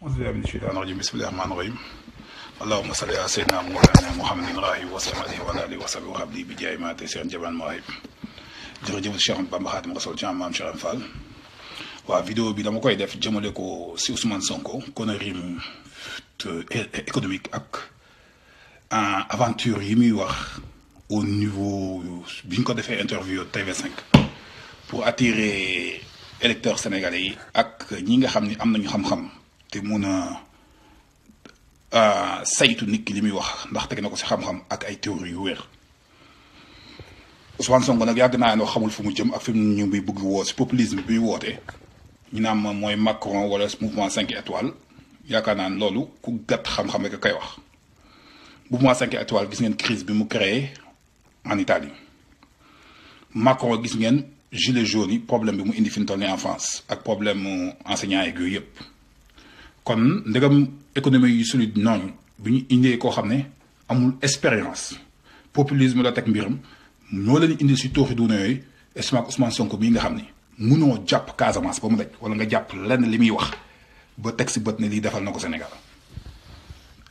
أعوذ بالله من الشيطان الرجيم بسم الله الرحمن الرحيم اللهم صل على سيدنا مولانا محمد راهي وسلم عليه وعلى آله وصحبه وحبه بجاه ما تيسير جبان مواهب jërëjëf Cheikh Bamba Khadim Rassoul ci Maam Cheikh Fall waa vidéo bi dama koy def jëmale ko si Ousmane Sonko connerie économique ak aventure yi muy wax au niveau bi ñu ko defee interview TV5 pour attirer électeurs sénégalais yi ak ñi nga xam ni am nañu xam-xam te mun a saytu nit ki li muy wax ndax teg na ko si xam-xam ak ay théories yu wér. Ousmane Sonko nag yàgg naa noo xamul fu mu jëm ak fi mu ñu bi bëgg woo si populisme bi muy woote ñu naan mooy Macron wala mouvement 5 étoiles yaakaar naa ne loolu ku gàtt xam-xam rek kay wax. mouvement 5 étoiles gis ngeen crise bi mu créé en Italie Macron gis ngeen gilet jaune yi problème bi mu indi fi mu toll nii en France ak problème mu enseignants yeeg yooyu yëpp. kon ndegam économie yu solide noonu bi ñu indee koo xam ne amul expérience populisme la teg mbiram ñoo leen indi si tooxi duuna yooyu Ousmane Sonko bii nga xam ni munoo jàpp Casamance ba mu daj wala nga jàpp lenn li muy wax ba teg si bët ne lii defal na ko Sénégal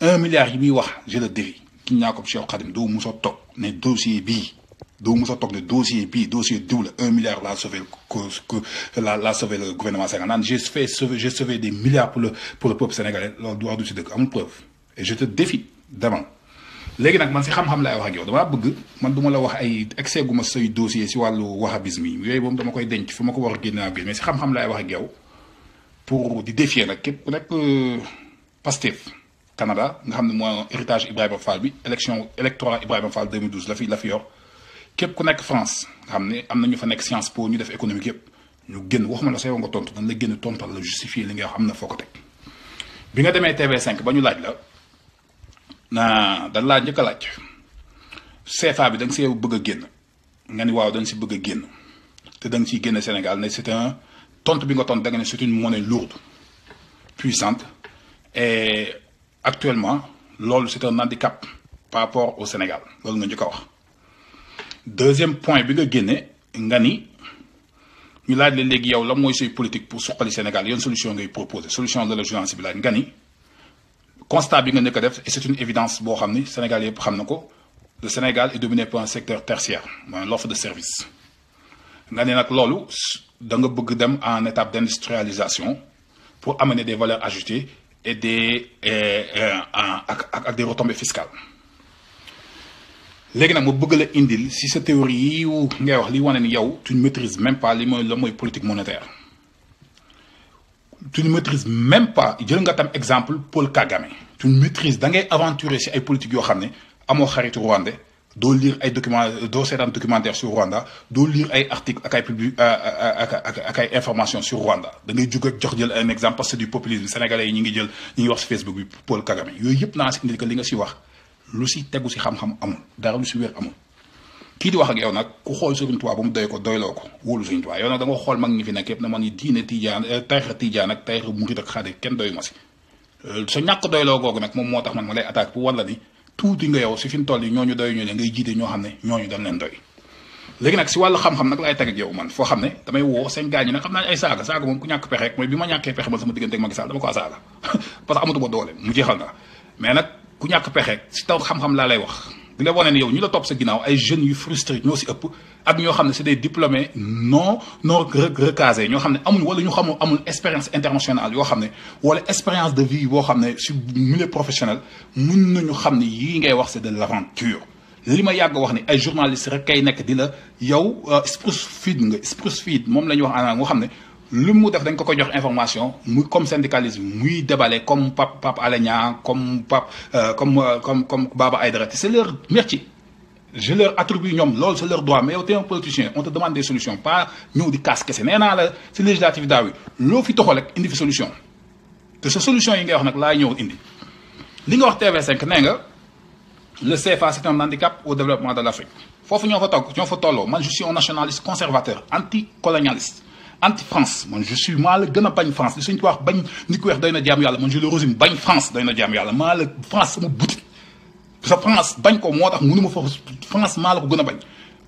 1 milliard yi muy wax je le défie ki ñaa ko Cheikh Khadim doo musa toog ne dossier bii doo musa toog ne dossier bii dossier diw la 1 milliard la sauvé la sauvé le gouvernement sénégalais naan j'ai sauvé des milliards pour le peuple sénégalais loolu du wax du si dëkk amul preuve et je te défie demain léegi nag man si xam-xam laay wax ak yow damaa bëgg man du ma la wax ay excès gu ma say dossier si wàllu wahhabisme yi yooyu moom dama koy denc fu ma ko war a génne ak mais si xam-xam laay wax ak yow pour di défier nag képp ku nekk Pastef Canada nga xam ne mooy héritage Ibrahima Fall bi électorat Ibrahima Fall 2012 la fi yor képp ku nekk France nga xam ne am na ñu fa nekk Sciences Po ñu def économique yëpp ñu génn waxuma la sa yow nga tontu dañ la génn tontal la justifier li nga wax am na foo ko teg bi nga demee TV5 ba ñu laaj la. dañ laa njëkk a laaj CFA bi da nga see bëgg a génn nga ni waaw da nga si bëgg a génn te da nga ciy génn Sénégal ne c'est un tontu bi nga tontu da nga ne c'est une monnaie lourde puissante et actuellement loolu c'est un handicap par rapport au Sénégal loolu nga njëkk a wax. deuxième point bi nga génne nga ni ñu laaj la léegi yow la mooy say politique pour suqali Sénégal yan solution ngay proposer solution de la journaliste bi laaj nga ni. constat bi nga nekk a def et c'est une évidence boo xam ni Sénégal yëpp xam na ko le Sénégal est dominé par un secteur tertiaire mooy l'offre de service nga ne nag loolu da nga bëgg dem en étape d'industrialisation pour amener des valeurs ajoutées et ak des retombées fiscales léegi nag ma bëgg la indil si sa théorie yi ngay wax li wane ni yow tu ne maîtrises même pas li mooy la mooy politique monétaire tu ne maîtrises même pas jël nga tam exemple Paul Kagame tu ne maîtrises da ngay aventurer si ay politique yoo xam ne amoo xaritu Rwandais doo lire ay documents doo seetaan documentaire sur Rwanda doo lire ay articles ak ay ak ay informations sur Rwanda da ngay jug ak jox jël un exemple parce que du populisme sénégalais yi ñi ngi wax si Facebook bi Paul Kagame yooyu yëpp naa si indi que li nga si wax lu si tegu si xam-xam amul dara lu si wér amul. kii di wax ak yow nag ku xool Sëriñ Tuubaa ba mu doy ko doyloo ko wóolu Sëriñ Tuubaa yow nag da nga xool mag ñi fi nekk yëpp na man ni diine tijaan tarixa tijaan ak tarixa murit ak xaadir kenn doyu ma si sa ñàkk doyloo googu nag moom moo tax man ma lay attaque pour walla ni tuuti nga yow si fi mu toll yi ñooñu doy ñu ne ngay jiite ñoo xam ne ñooñu dañ leen doy léegi nag si wàllu xam-xam nag laay teg ak yow man foo xam ne damay woo seen gaañ ñi nag xam naa ay saaga moom ku ñàkk pexe rek mooy bi ma ñàkkee pexe man sama diggante ak Macky Sall dama ko saaga parce que amatuma doole mu jeexal na mais nag ku ñàkk pexe si taw xam-xam laa lay wax di la wane ne yow ñu la topp sa ginnaaw ay jeunes yu frustrés ñoo si ëpp ak ñoo xam ne c'est des diplômés non recasés ñoo xam ne amuñ wala ñu xamul amul expérience internationale yoo xam ne wala expérience de vie boo xam ne si milieu professionnel mun nañu xam ne yii ngay wax c'est de l'aventure li ma yàgg wax ni ay journalistes rek kay nekk di la yow spruce feed moom la ñuy wax anaam moo xam ne lu mu def dañ ko jox information muy comme syndicalisme muy débalé comme Pape Alé Niang comme comme Baba Aïdara c'est leur métier je leur attribue ñoom loolu c'est leur droit mais yow t'es un politicien on te demande des solutions pas ñëw di casse kese nee naa la si législative daaw yi loo fi toxal rek indi fi solution te sa solution yi ngay wax nag laay ñëw indi li nga wax TV5 nee nga le CFA c'est un handicap au développement de l'Afrique foofu ñoo fa tolloo man je suis un nationaliste conservateur anticolonialiste anti-France man je suis maa la gën a bañ France li suñu wax bañ ni ko weex doy na jaam yàlla man je le résume bañ France doy na jaam yàlla maa la France sama boutique sa France bañ ko moo tax mënuma fa France maa la ko gën a bañ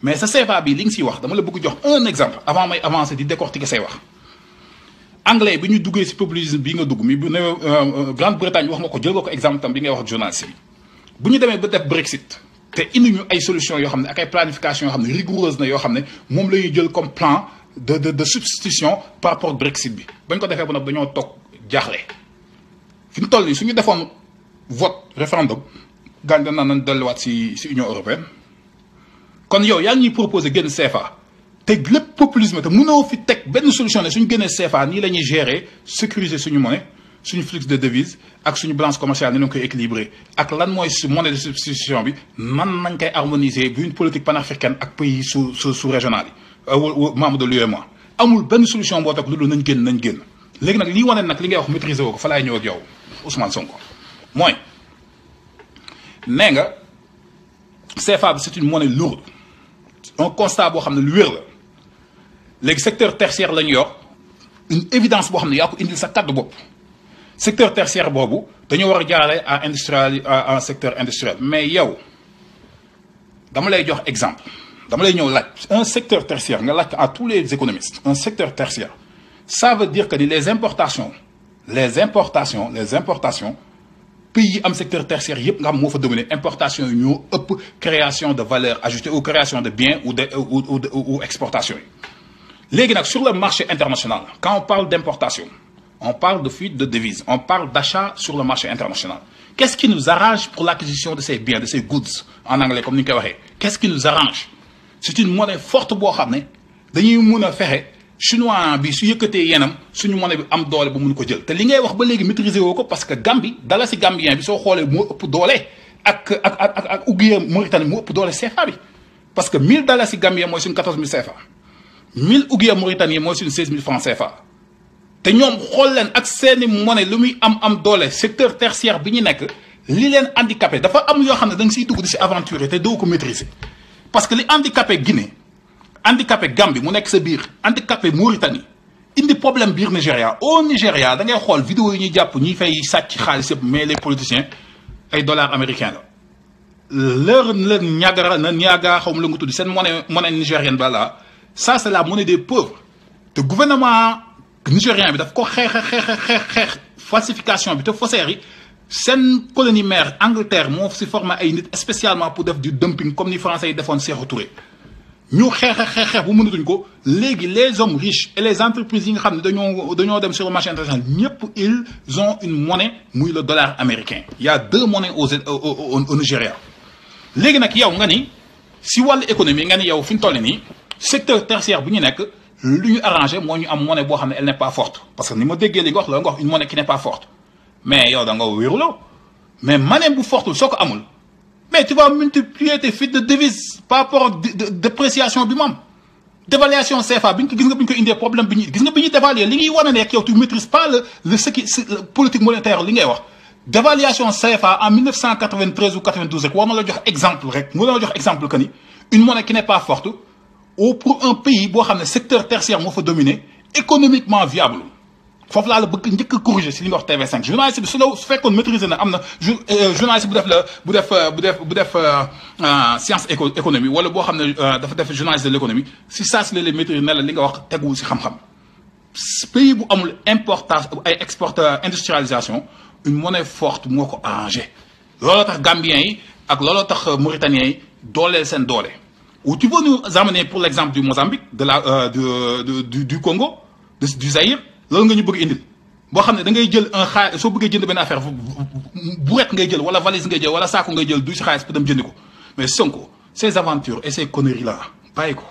mais sa CFA bi li nga siy wax dama la bëgg jox un exemple avant may avancer di décortiquer say wax anglais bi ñu duggee ci populisme bi nga dugg mi bu ne Grande-Bretagne wax nga ko jël nga ko exemple tam bi ngay wax ak journaliste bi bu ñu demee ba def Brexit te indi ñu ay solutions yoo xam ne ak ay planification yoo xam ne rigoureuse na yoo xam ne moom la ñuy jël comme plan de substitution par rapport ak Brexit bi bañ ko defee ba nag dañoo toog jaaxle fi mu toll nii su ñu defoon vote référendum gaañ dañ naan delluwaat ci Union européenne kon yow yaa ngi ñuy proposé génn CFA te lépp populisme te mënoo fi teg benn solution ne suñu génnee CFA nii la ñuy gérer sécuriser suñu monnaie suñu flux de devise ak suñu balance commerciale ni ñu koy équilibrer ak lan mooy su monnaie de substitution bi man nañ koy harmoniser bu une politique panafricaine ak pays sous régional yi membre de l'UEMOA amul benn solution boo toog loolu nañ génn léegi nag lii wane nag li ngay wax maîtriser woo ko fa laay ñëw ak yow Ousmane Sonko mooy nee nga CFA bi c'est une monnaie lourde un constat boo xam ne lu wér la léegi secteur tertiaire la ñu yor une évidence boo xam ne yaa ko indil sa kàddu bopp secteur tertiaire boobu dañoo war a jaarale à un secteur industriel mais yow dama lay jox exemple dama lay ñëw laaj un secteur tertiaire nga laaj à tous les économistes un secteur tertiaire ça veut dire que ni les importations pays yi am secteur tertiaire yëpp nga xam moo fa dominé importation yi ñoo ëpp création de valeur ajoutée ou création de biens ou exportation yi léegi nag sur le marché international quand on parle d'importation on parle de fuite de devises on parle d'achat sur le marché international qu'est-ce qui nous arrange pour l'acquisition de ces biens de ces goods en anglais comme ni ñu koy waxee qu'est-ce qui nous arrange c'est une monnaie forte boo xam ne dañuy mun a fexe chinois bi su yëkkatee yenam suñu monnaie bi am doole ba mun ko jël te li ngay wax ba léegi maîtriser woo ko parce que Gambie dala si Gambien bi soo xoolee moo ëpp doole ak ouguiya Mauritanie moo ëpp doole CFA bi parce que 1000 dollars si Gambien mooy suñu 14000 CFA 1000 ouguiya Mauritanie mooy suñu 16000 francs CFA te ñoom xool leen ak seeni monnaie lu muy am doole secteur tertiaire bi ñu nekk li leen handicapé dafa am yoo xam ne da nga siy dugg di si aventurer te doo ko maîtriser parce que li handicapé Guinée handicapé Gambie mu nekk sa biir handicapé Mauritanie indi problème biir Nigéria au Nigéria da ngay xool vidéo yi ñuy jàpp ñuy fay sàcc xaalis yëpp mais les politiciens ay dollars américains la ñaaga xaw ma la nga tudd seen monnaie nigérienne ba là ça c'est la monnaie des pauvres te gouvernement nigérien bi daf ko xeex falsification bi te faussaires yi seen colonie mère Angleterre moo si formé ay nit spécialement pour def du dumping comme ni français yi defoon Sékou Touré ñu xeex bu mënatuñ ko léegi les hommes riches et les entreprises yi nga xam ne dañoo dem sur le marché international ñëpp ils ont une monnaie muy le dollar américain il y a 2 monnaies au Nigeria léegi nag yow nga ni si wàllu économie nga ni yow fi ñu toll nii secteur tertiaire bu ñu nekk lu ñu arrangé moo ñu am monnaie boo xam ne elle n'est pas forte parce que ni ma déggee li nga wax la nga wax une monnaie qui n'est pas forte mais yow da nga wéruloo mais monnaie bu fortul soo ko amul mais tu vas multiplier tes fuites de devises par rapport ak dépréciation bi mu am dévaluation CFA bi ñu ko gis nga bi ñu ko indee problème bi ñu gis nga bi ñuy dévaluer li ngay wane ne ak yow tu maîtrises pas le politique monétaire li ngay wax dévaluation CFA en 1993 ou 92 rek war na la jox exemple rek mu la jox exemple que ni une monnaie qui n'est pas forte ou pour un pays boo xam ne secteur tertiaire moo fa dominer économiquement viable foofu laa la bëgg njëkk a corriger si li nga wax TV5 journaliste bi su fekkoon maîtriser na am na journaliste bu def science économie wala boo xam ne dafa def journaliste de l'économie si saa si la maîtriser ne la li nga wax teguwul si xam-xam pays bu amul importation ay industrialisation une monnaie forte moo ko arrangé looloo tax Gambiens yi ak looloo tax Mauritaniens yi dooleel seen doole ou tu veux nous amener pour l'exemple du Mozambique du Congo du Zaïre loolu nga ñu bëgg indil boo xam ne da ngay jël un xaalis soo bëggee jënd benn affaire buret ngay jël wala valise ngay jël wala saako ngay jël du si xaalis pour dem jëndi ko mais Sonko ces aventures et ces conneries là bàyyi ko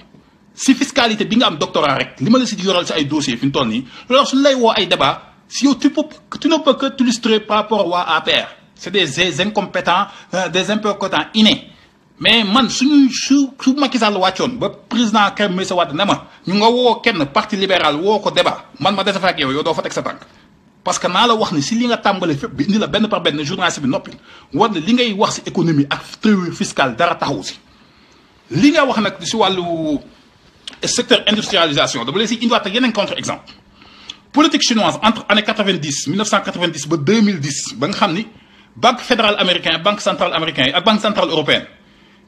si fiscalité bi nga am doctorat rek li ma la si yoral si ay dossiers fi mu toll nii loolu suñu lay woo ay débat si yow tu ne peux que t'illustrer par rapport waa APR c'est des incompétents innés mais man su Macky Sall wàccoon ba président Karim Meïssa Wade ne ma ñu nga woo kenn parti libéral woo ko débat man ma defe ak yow doo fa teg sa tànk parce que naa la wax ni si li nga tàmbalee fépp bi indi la benn par benn journaliste bi noppi war na li ngay wax si économie ak théorie fiscale dara taxaw si li nga wax nag si wàllu secteur industrialisation dama lay si indiwaat ak yeneen contre exemple politique chinoise entre année 1990 ba 2010 ba nga xam ni banque fédérale américaine banque centrale américaine ak banque centrale européenne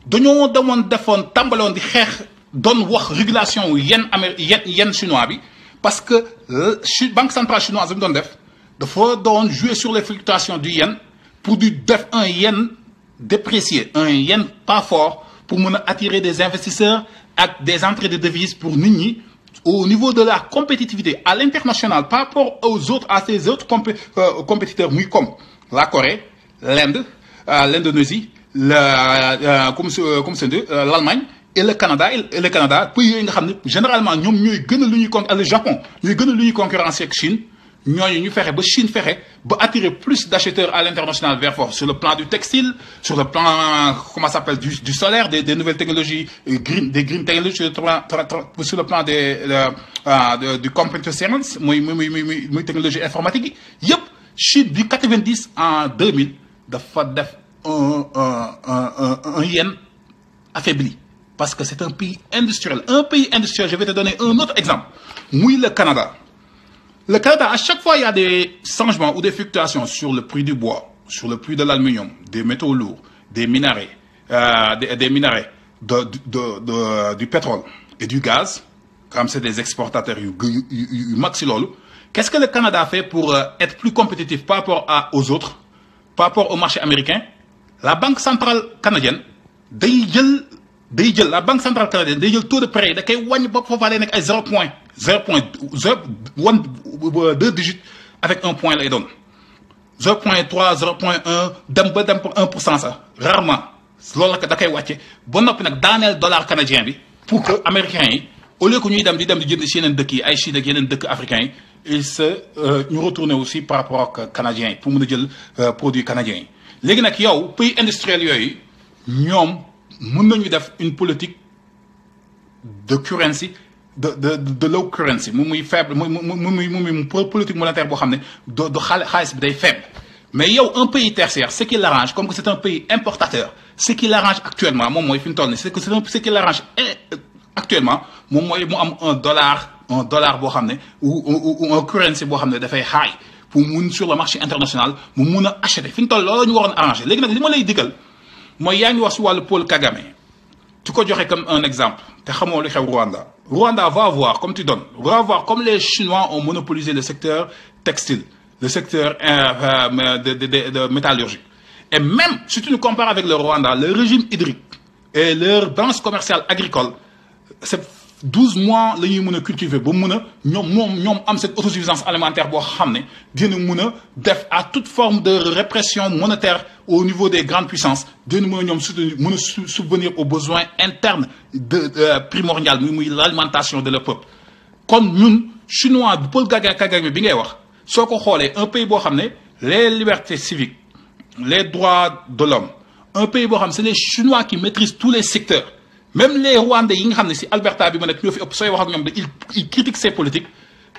dañoo tàmbaloon di xeex doon wax régulation yen chinois bi parce que banque centrale chinoise bi mu doon def dafa doon jouer sur les fluctuations du yen pour du def un yen déprécié, un yen pas fort pour mën a attirer des investisseurs ak des entrées de devises pour nit ñi au niveau de la compétitivité à l'international par rapport aux autres, à ces autres compétiteurs muy comme la Corée, l'Inde, l'Indonésie, l'Allemagne et le Canada pays yooyu nga xam ne généralement ñoom ñooy gën a lu ñuy le Japon ñooy gën a lu ñuy concurrencer ak Chine ñooñu ñu fexe ba Chine fexe ba attirer plus d'acheteurs à l'international vers fort sur le plan du textile, sur le plan comment ça s'appelle du solaire, des nouvelles technologies green, des green technologies sur le plan du computer science muy technologie informatique yi yëpp Chine du 90 en 2000 dafa def un yen affaibli parce que c'est un pays industriel. Je vais te donner un autre exemple muy le Canada. Le Canada, à chaque fois, il y a des changements ou des fluctuations sur le prix du bois, sur le prix de l'aluminium, des métaux lourds, des minerais, des minerais, du pétrole et du gaz, comme c'est des exportateurs maxi lolu. Qu'est-ce que le Canada fait pour être plus compétitif par rapport aux autres, par rapport au marché américain? La Banque centrale canadienne, la Banque centrale canadienne, day jël taux de prêt, da koy wàññi ba foofa day nekk ay 0.2 digits avec un point lay doon 0.3 0.1 dem pour 1% ça rarement loolu la da koy wàcce ba noppi nag daaneel dollar canadien bi pour que américains yi au lieu que ñuy dem di jënd si yeneen dëkk yi ay Chine ak yeneen dëkk africains yi ñu retourner aussi par rapport ak canadiens yi pour mën a jël produits canadiens yi léegi nag yow pays industriels yooyu ñoom mën nañu def une politique de currency de low currency muy faible muy politique monétaire boo xam ne do xaalis bi day faible mais yow un pays tertiaire ce qui l'arrange comme que c'est un pays importateur ce qui l'arrange actuellement moom mooy fi mu toll nii ce qui l'arrange actuellement moom mooy mu am un dollar boo xam ne ou un currency boo xam ne dafay high pour mun sur le marché international mu mun a acheter fi mu toll loolu ñu waroon arranger léegi nag li ma lay digal mooy yaa ngi wax si wàllu Paul Kagame tu ko joxe comme un exemple te xamoo li xew Rwanda. Rwanda va voir comme tu donnes va voir comme les Chinois ont monopolisé le secteur textile, le secteur de métallurgie. Et même si tu nous compares avec le Rwanda, le régime hydrique et leur balance commerciale agricole, c'est 12 mois la ñuy mën a cultiver ba mën a ñoom am cette autosuffisance alimentaire boo xam ne dina mën a def à toute forme de répression monétaire au niveau des grandes puissances dina mën a ñoom mën a subvenir aux besoins internes primordial muy l'alimentation de leur peuple. Kon ñun chinois bu Paul Kagame bi ngay wax soo ko xoolee un pays boo xam ne les libertés civiques les droits de l'homme un pays boo xam c'est les Chinois qui maîtrisent tous les secteurs. Même les Rwandais yi nga xam ne si Alberta bi ma nekk ñoo fi ëpp sooy wax ak ñoom il critique ses politiques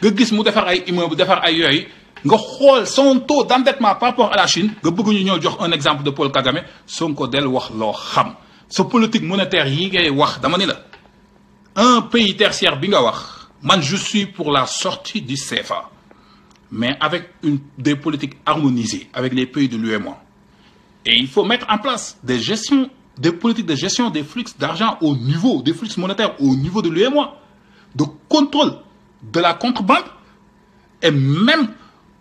nga gis mu defar ay immeubles defar ay yooyu nga xool son taux d'endettement par rapport à la Chine nga bëgg ñu ñëw jox un exemple de Paul Kagame Sonko del wax loo xam sa politique monétaire yi ngay wax dama ni la un pays tertiaire bi nga wax man je suis pour la sortie du CFA mais avec des politiques harmonisées avec les pays de l'UEMOA et il faut mettre en place des politiques de gestion des flux d'argent au niveau des flux monétaires au niveau de l'UEMOA, de contrôle de la contrebande et même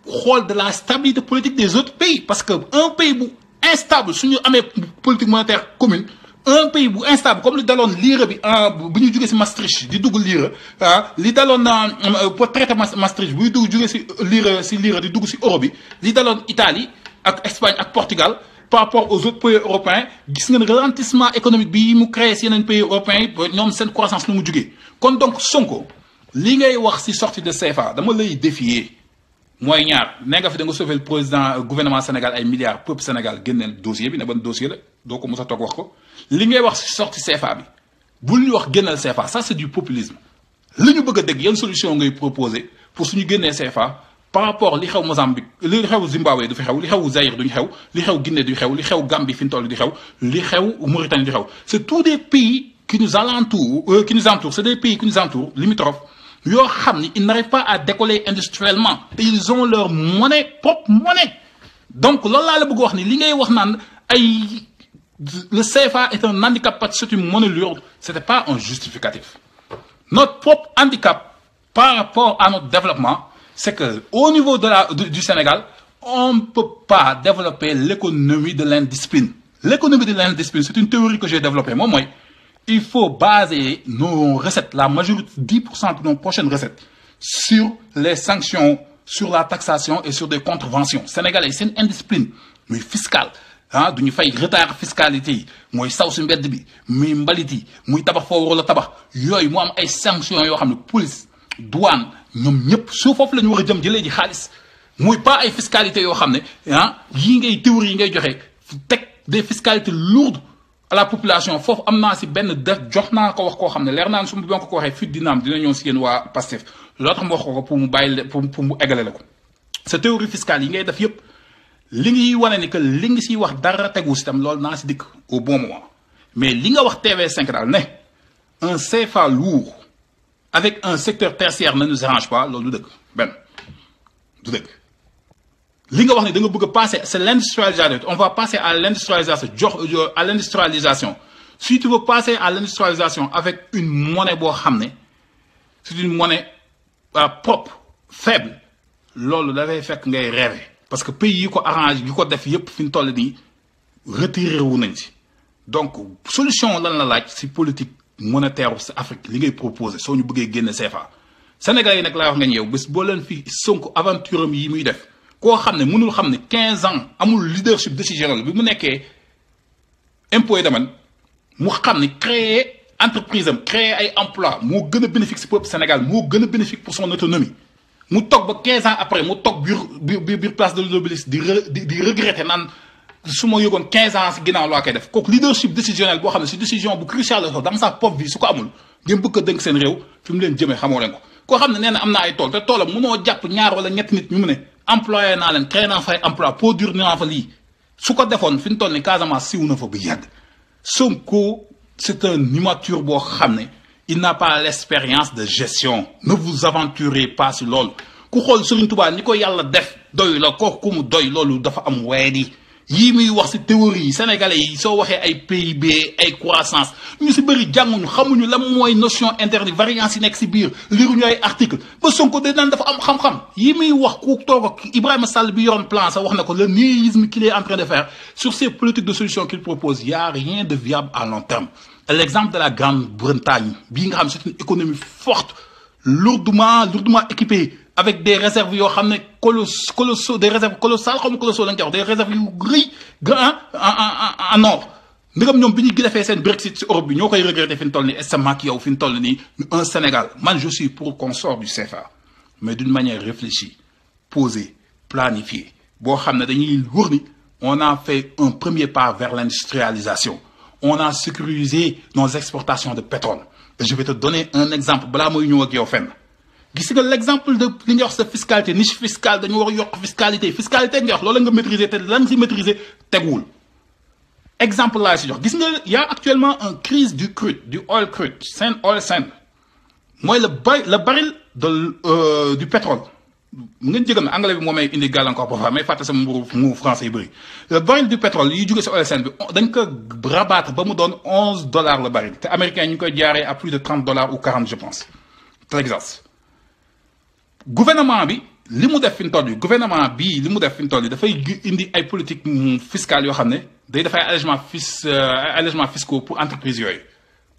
de la stabilité politique des autres pays. Parce qu'un pays instable, si nous avons une politique monétaire commune, un pays instable, comme le dalon lire, bi ñu ci Maastricht di dugg lire, li dalon pour traiter Maastricht bu ñu dugg ci lire di dugg ci euro bi, li dalon Italie ak Espagne ak Portugal par rapport aux autres pays européens gis ngeen ralentissement économique bi mu créé ci yeneen pays européens ñoom seen croissance nu mu jugee kon donc Sonko li ngay wax ci sortie de CFA dama lay défier mooy ñaar nee nga fi da nga sauver le président gouvernement Sénégal ay milliards peuple Sénégal génneel dossier bi ne ban dossier la doo ko mos a toog wax ko li ngay wax ci sortie CFA bi bul ñu wax génneel CFA ça c'est du populisme li ñu bëgg a dégg yan solution ngay proposer pour suñu génnee CFA par rapport li xew Mozambique li xew Zimbabwe du fi xew li xew Zaïre duñu xew li xew Guinée du xew li xew Gambie fi mu toll di xew li xew Mauritanie du xew c'est tous des pays qui nous entourent c'est des pays qui nous entourent limitrophes yoo xam ni ils n'arrivent pas à décoller industriellement et ils ont leur propre monnaie donc loolu laa la bëgg wax ni li ngay wax naan ay le CFA est un handicap parce que c'est une monnaie lourde c'était pas un justificatif notre propre handicap par rapport à notre développement, c'est que au niveau du Sénégal, on ne peut pas développer l'économie de l'indiscipline. L'économie de l'indiscipline, c'est une théorie que j'ai développée. Moi, il faut baser nos recettes, la majorité, 10% de nos prochaines recettes, sur les sanctions, sur la taxation et sur des contraventions. Sénégalais, c'est une indiscipline, mais fiscale. Ah, duñu fay retard fiscalité yi mooy saw si mbedd bi muy mbalit yi muy tabax foo war a tabax yooyu mu am ay sanctions yoo xam ne police douane ñoom ñëpp su foofu la ñu war a jëm jëlee ji xaalis muy pas ay fiscalité yoo xam ne ah yii ngay théorie yi ngay joxe teg des fiscalités lourdes à la population foofu am naa si benn def jox naa ko wax koo xam ne leer naa ne su ma ko waxee fit dina am dina ñëw si yéen waa Pastef loo tax ma wax ko pour mu bàyyi pour mu eggale la ko sa théorie fiscale yi ngay def yëpp. li ngi wane ni que li ngi siy wax dara tegu si tam loolu naa si dikk au bon moment mais li nga wax TV5 daal ne un CFA lourd avec un secteur tertiaire ne nous arrange pas loolu du dëgg benn du dëgg li nga wax ni da nga bëgg a passer c'est l'industrialisation on va passer à l'industrialisation si tu veux passer à l'industrialisation avec une monnaie boo xam ne c'est une monnaie propre faible loolu dafay fekk ngay rêver parce que pays yi ko arrange yi ko def yépp fi ñu toll nii retiré wu nañ ci donc solution lan la laaj si politique monétaire si Afrique li ngay proposé soo ñu bëggee génne CFA Sénégalais yi nag laa wax nga ñëw bés boo leen fi Sonko aventure am yi muy def koo xam ne mënul xam ne 15 ans amul leadership décisionnel bi mu nekkee impôt domaine mu xam ne créer entreprise am créer ay emploi moo gën a bénéfique si peuple Sénégal moo gën a bénéfique pour son autonomie mu toog ba 15 ans après mu toog biir place de l'Obélisque di regretter naan su ma yëgoon 15 ans si ginnaaw loo koy def kooku leadership décisionnel boo xam ne si décision bu crucial la dans sa propre vie su ko amul ngeen bëgg a dénk seen réew fi mu leen jëmee xamoo leen ko. koo xam ne nee na am naa ay tool te toolam mënoo jàpp ñaar wala ñetti nit ñu mu ne employé naa leen créé naa fa ay emploi produire naa fa lii su ko defoon fi mu toll ni Casamance siw na fa bu yàgg. Sonko c'est un immature boo xam ne il n'a pas l'expérience de gestion ne vous aventurez pas si loolu ku xool Serigne Touba ni ko yàlla def doy la kooku ku mu doy loolu dafa am weedi yii muy wax si théorie yi sénégalais yi soo waxee ay PIB ay croissance ñu si bëri jànguñu xamuñu lan mooy notion interne variance yi nekk si biir liruñu ay article ba Sonko de naan dafa am xam-xam yii muy wax ku toog ak Ibrahima Sall bi yoroon plan sax wax na ko le nihilisme qu'il est en train de faire sur ces politiques de solution qu'il propose y a rien de viable à long terme. L'exemple de la Grande-Bretagne bii nga xam c'est une économie forte lourdement équipée avec des réserves yoo xam ne colossaux des réserves colossales comme colossaux lañ koy wax des réserves yu rëy en or ndegam ñoom bi ñu defee seen Brexit ci Europe bi ñoo koy regretter fi ñu toll nii estimement yow fi ñu toll nii un Sénégal man je suis pour qu'on sorte du CFA mais d'une manière réfléchie posée planifiée boo xam ne dañuy wër ni on a fait un premier pas vers l'industrialisation on a sécurisé nos exportations de pétrole et je vais te donner un exemple balaa mooy ñëw ak yow fenn gis nga l'exemple de li nga wax sa fiscalité niche fiscale dañu war a yokk fiscalité nga wax loolu nga maîtriser te lan si maîtriser teguwul exemple laa si jox gis nga y a actuellement une crise du crude du oil crude oil sand mooy le baril du pétrole ngeen jégal na anglais bi moo may indi gàllankoor ba fa may fàtte sama mu français yi bëri le baril du pétrole yi jóge si oil sand bi dañ ko rabattre ba mu doon $11 le baril te américains ñu ngi koy jaaree à plus de $30 ou 40 je pense Texas gouvernement bi li mu def fi mu toll nii gouvernement bii li mu def fi mu toll nii dafay indi ay politique fiscale yoo xam ne day dafay allègements fiscaux pour entreprise yooyu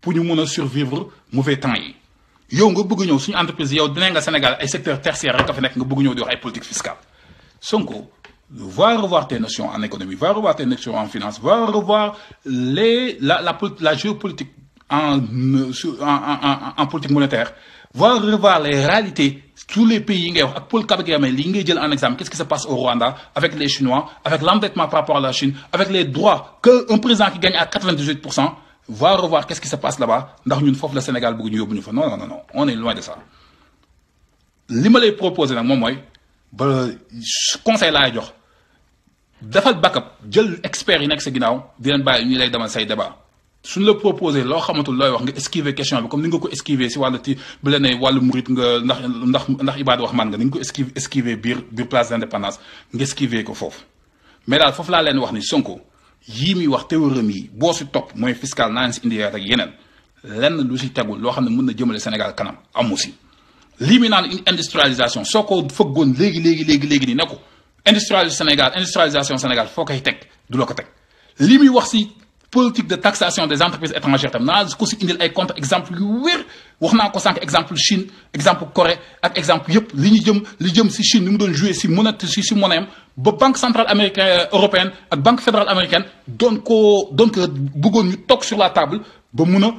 pour ñu mun a survivre mauvais temps yi yow nga bëgg ñëw suñu entreprise yow dinañ nga Sénégal ay secteur tertiaire rek a fi nekk nga bëgg ñëw di wax ay politique fiscale Sonko va revoir tes notions en économie va revoir tes notions en finance va revoir la géopolitique en politique monétaire va revoir les réalités tous les pays yi ngay wax ak Paul Kagame li ngay jël en exemple qu'est-ce qui se passe au Rwanda avec les Chinois avec l'endettement par rapport à la Chine avec les droits que un président qui gagne à 98% va revoir qu'est-ce qui se passe là-bas ndax ñun foofu la Sénégal bëgg ñu yóbbu ñu fa non on est loin de ça li ma lay proposer nag moom mooy ba conseil laay jox defal backup jël experts yi nekk sa ginnaaw di leen bàyyi ñu lay demal say débat suñ la proposé loo xamatul looy wax nga esquiver question bi comme ni nga ko esquiver si wàllu ti bu la ne wàllu murit nga ndax Ibadu wax man nga ni nga ko esquiver biir place d'indépendance nga esquiver ko foofu mais daal foofu laa leen wax ni Sonko yii muy wax théorème yi boo si topp mooy fiscal naa si indi ak yeneen lenn lu si tegul loo xam ne mën na jëmale Sénégal kanam amu si lii mi naan une industrialisation soo ko fëggoon léegi nii ne ko industrialisation Sénégal foo koy teg du la ko teg li muy wax si politique de taxation des entreprises étrangères tam naa ko si indil ay contre exemple yu wér wax naa ko sànq exemple Chine exemple Corée ak exemple yëpp li jëm si Chine ni mu doon jouer si monnaie si monnaie ba banque centrale américaine européenne ak banque fédérale américaine doon ko bëggoon ñu toog sur la table ba mun a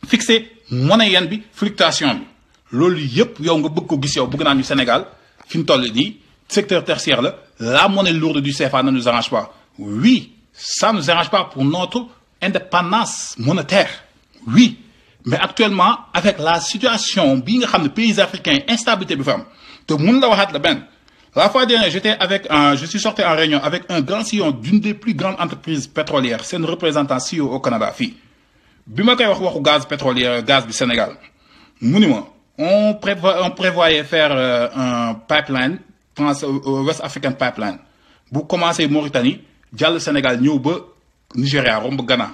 fixer monnaie yen bi fluctuation bi loolu yëpp yow nga bëgg ko gis yow bëgg naa ñu Sénégal fi mu toll nii secteur tertiaire la monnaie lourde du CFA ne nous arrange pas oui. Ça ne nous arrange pas pour notre indépendance monétaire. Oui. Mais actuellement, avec la situation, bien que les pays africains, instabilité, la fois dernière, je suis sorti en réunion avec un grand CEO d'une des plus grandes entreprises pétrolières. C'est un représentant CEO au Canada. Bima kay wax gaz pétrolier, gaz du Sénégal. On prévoyait faire un pipeline, West African Pipeline. Pour commencer Mauritanie, le Sénégal, ñëw ba Nigeria, romb Ghana.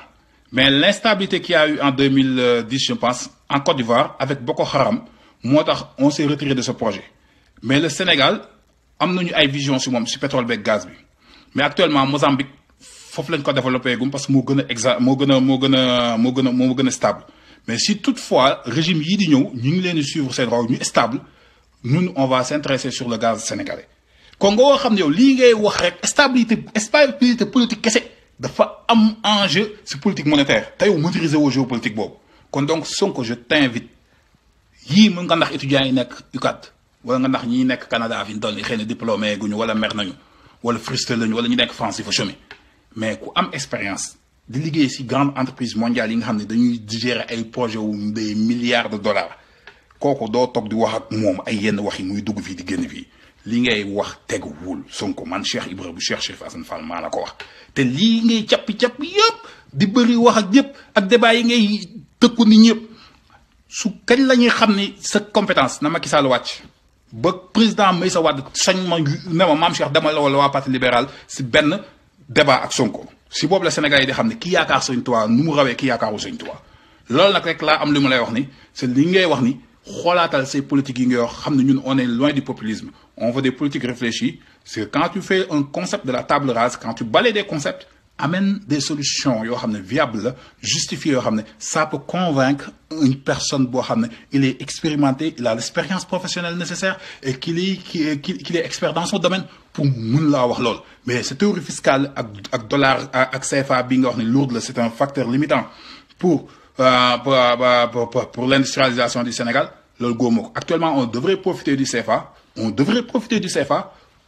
Mais l'instabilité qu'il y a eu en 2010, je pense, en Côte d'Ivoire, avec Boko Haram, on s'est retiré de ce projet. Mais le Sénégal, am nañu ay vision sur le pétrole et le gaz. Mais actuellement, Mozambique, faut lañ ko développer parce que moo gën a stable. Mais si toutefois, le régime yi di ñëw, ñu ngi leen di suivre ces droits, ñu stable, nous, on va s'intéresser sur le gaz sénégalais. Congo xam ne yow lii ngay wax rek stabilité politique kese dafa am enjeu si politique monétaire te yow maîtriser woo géopolitique boobu kon donc Sonko je t'invite yii mën nga ndax étudiants yi nekk UCAD wala nga ndax ñi nekk Canada fi ñu toll nii xëy na diplômé guñu wala mer nañu wala frustré lañu wala ñu nekk France yi fa chômer mais ku am expérience di liggéey si grande entreprise mondiale yi nga xam ne dañuy gérer ay projet wu des milliards de dollars kooku doo toog di wax ak moom ay yenn wax yi muy dugg fii di génn fii. li ngay wax teguwul Sonko man Cheikh Ibrahima bu Cheikh Chérif Assane Fall maa la ko wax te lii ngay cappi yëpp di bëri wax ak ñëpp ak débat yi ngay tëkku ni ñëpp su kañ la ñuy xam ni sa compétence na Macky Sall wàcc ba président Meïssa Wade sañ ma ne ma maam Cheikh demal la wala waa parti libéral si benn débat ak Sonko si boobu la Sénégal yi di xam ne ki yaakaar Sëñ Tuubaa nu mu rawee ki yaakaaru Sëñ Tuubaa loolu nag rek laa am li mu lay wax ni c'est li ngay wax ni xoolaatal ces politiques yi ngay wax xam ne ñun on est loin du populisme on veut des politiques réfléchies c'est que quand tu fais un concept de la table rase quand tu balais des concepts amène des solutions yoo xam ne viables la justifiées yoo xam ne ça peut convaincre une personne boo xam ne il est expérimenté il a l'expérience professionnelle nécessaire et qu'il est expert dans son domaine pour mun laa wax lool mais cette théorie fiscale ak dollar ak CFA bi nga wax ne lourde la c'est un facteur limitant pour l'industrialisation du Sénégal loolu góomoo ko actuellement on devrait profiter du CFA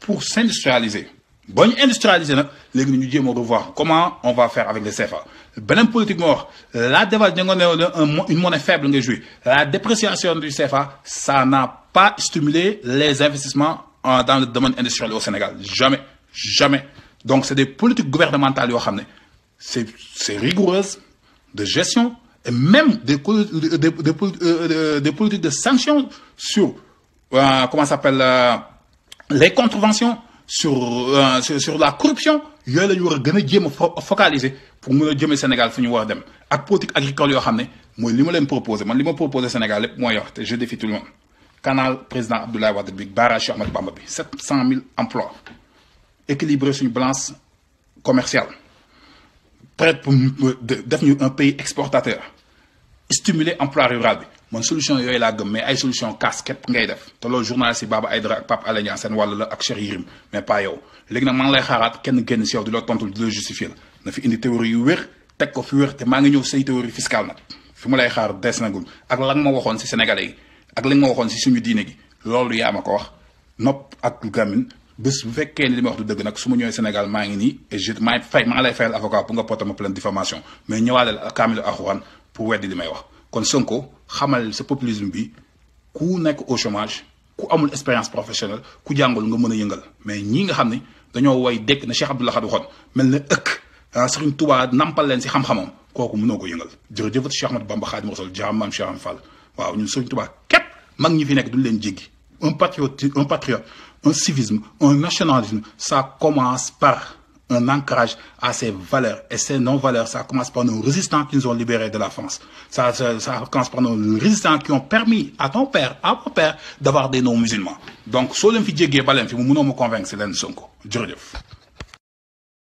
pour s'industrialiser ba ñu industrialiser nag léegi ñu jéem a revoir comment on va faire avec le CFA beneen politique moo wax la dévaluation une monnaie faible ngay jouer la dépréciation du CFA ça n'a pas stimulé les investissements dans le domaine industriel au Sénégal jamais donc c'est des politiques gouvernementales yoo xam ne c'est rigoureuse de gestion et même des politiques de sanctions sur comment ça s'appelle les contraventions sur la corruption yooyu la ñu war a gën a jéem a focaliser pour mën a jëmee Sénégal fu ñu war a dem ak politique agricole yoo xam ne mooy li ma leen proposé man li ma proposé Sénégal lépp mooy wax te je défie tout le monde canal président Abdoulaye Wade bi barrage Cheikh Ahmadou Bamba bi 700 000 emplois équilibrer suñu balance commerciale prête pour def ñu un pays exportateur stimuler emploi rural bi man solution yooyu laa gëm mais ay solution casse képp ngay def te loolu journaliste yi Baba Aïdara ak Pape Alé Niang seen wàll la ak Cheikh Yérim mais pas yow léegi nag maa ngi lay xaaraat kenn génn si yow di la tontu di la justifier la na fi indi théorie yu wér teg ko fi wér te maa ngi ñëw say théorie fiscale nag fi mu lay xaar des na gul ak la nga ma waxoon si sénégalais yi ak la nga ma waxoon si suñu diine gi loolu yaa ma ko wax nopp ak gamin bés bu fekkee ni li ma wax du dëgg nag su ma ñëwee Sénégal maa ngi nii et je maa ngi lay fayal avocat pour nga porter ma plainte diffamation mais ñëwaale la kaamilu alxuraan pour weddi li may wax kon Sonko xamal sa populisme bi ku nekk au chômage ku amul expérience professionnelle ku jàngul nga mën a yëngal mais ñii nga xam ne dañoo woy dégg na Cheikh Abdou Lahad waxoon mel na Serigne Touba nampal leen si xam-xamam kooku mënoo ko yëngal jërëjëf Cheikh Ahmadou Bamba Khadimou Rassoul jaam maam Cheikh Fall waaw ñun Serigne Touba képp mag ñi fi nekk duñ leen jéggi un patriote un civisme un nationalisme ça commence par un ancrage à ces valeurs. Et ces non-valeurs, ça commence par nos résistants qui nous ont libérés de la France. Ça commence par nos résistants qui ont permis à ton père, à mon père, d'avoir des noms musulmans. Donc, si vous avez fait me convaincre, c'est l'un Sonko.